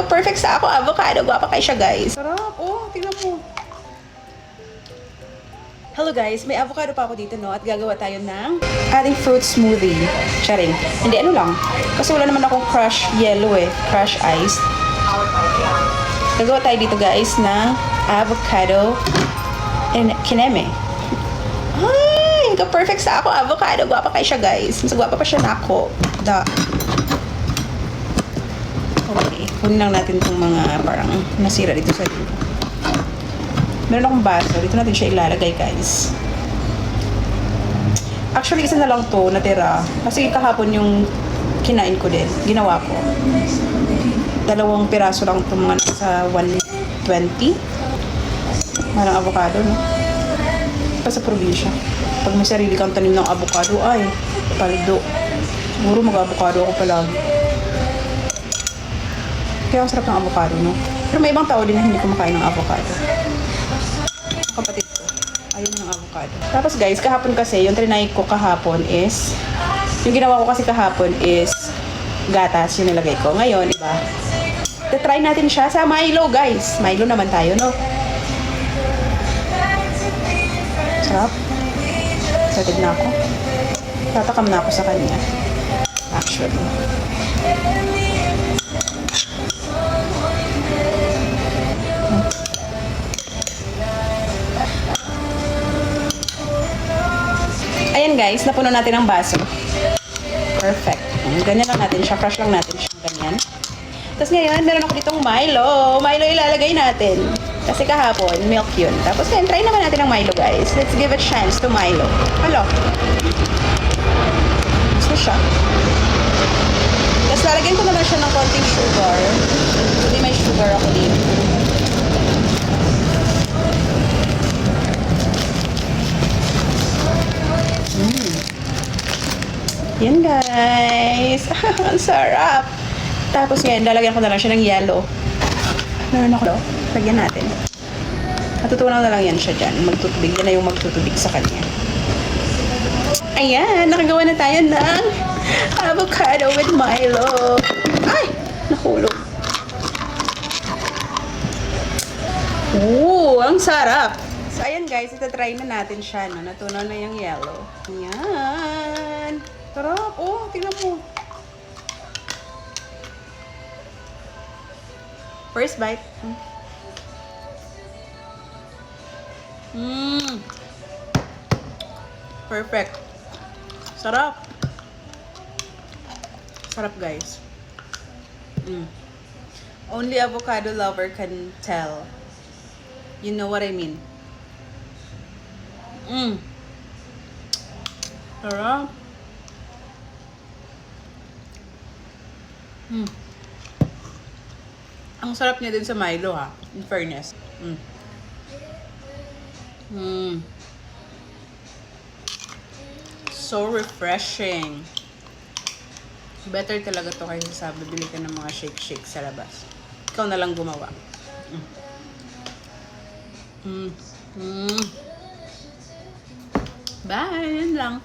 perfect sa ako, avocado. Guwapa kayo siya, guys. Sarap. Oh, tingnan mo. Hello guys, may avocado pa ako dito, no? At gagawa tayo ng ating fruit smoothie. Charing. Hindi, ano lang. Kasi wala naman akong crush yellow eh. Crush iced. Gagawa tayo dito guys ng avocado and kineme. Ay, perfect sa ako, avocado. Guwapa kayo siya, guys. Mas guwapa pa siya na ako. Okay, kunin lang natin itong mga parang nasira dito sa dito. Meron akong baso. Dito natin siya ilalagay, guys. Actually, isa na lang to natira. Kasi kahapon yung kinain ko din. Ginawa ko. 2 piraso lang itong mga sa 120. Marang avocado, no? Pa sa probinsya. Pag may sarili kang tanim ng avocado, ay, paldo. Siguro mag-avocado ako palagi. Kaya ang sarap ng avocado, no? Pero may ibang tao din na hindi kumakain ng avocado. Kapatid ko. Ayun ng avocado. Tapos guys, kahapon kasi, yung trinay ko kahapon is, yung ginawa ko kasi kahapon is, gatas yung nilagay ko. Ngayon, diba? Try natin siya sa Milo, guys. Milo naman tayo, no? Sarap. Excited na ako. Tatakam na ako sa kanya. Actually. Ayan guys, napuno natin ang baso. Perfect. Ganyan lang natin siya. Crush lang natin siya. Ganyan. Tapos ngayon, meron ako ditong Milo. Milo ilalagay natin. Kasi kahapon, milk yun. Tapos ngayon, try naman natin ang Milo guys. Let's give a chance to Milo. Hello. Gusto siya. Tapos lalagyan ko naman siya ng konting sugar. Hindi may sugar ako dito. Yan guys. Ang sarap. Tapos ngayon, lalagyan ko na lang siya ng yellow. Meron ako. Lagyan natin. Natutunan na lang yan siya dyan. Magtutubig. Yan na yung magtutubig sa kanya. Ayan. Nakagawa na tayo ng avocado with Milo. Ay! Nahulog. Ooh! Ang sarap! So, ayan guys. Itatry na natin siya. No? Natunaw na yung yellow. Ayan. Sarap. Oh, tingnan mo. First bite. Perfect. Sarap. Sarap, guys. Only avocado lover can tell. You know what I mean. Sarap. Ang sarap niya din sa Milo, ha. In fairness. So refreshing. Better talaga to kaysa sa bibili ka ng mga shake-shake sa labas. Ikaw na lang gumawa. Bye! Yan lang.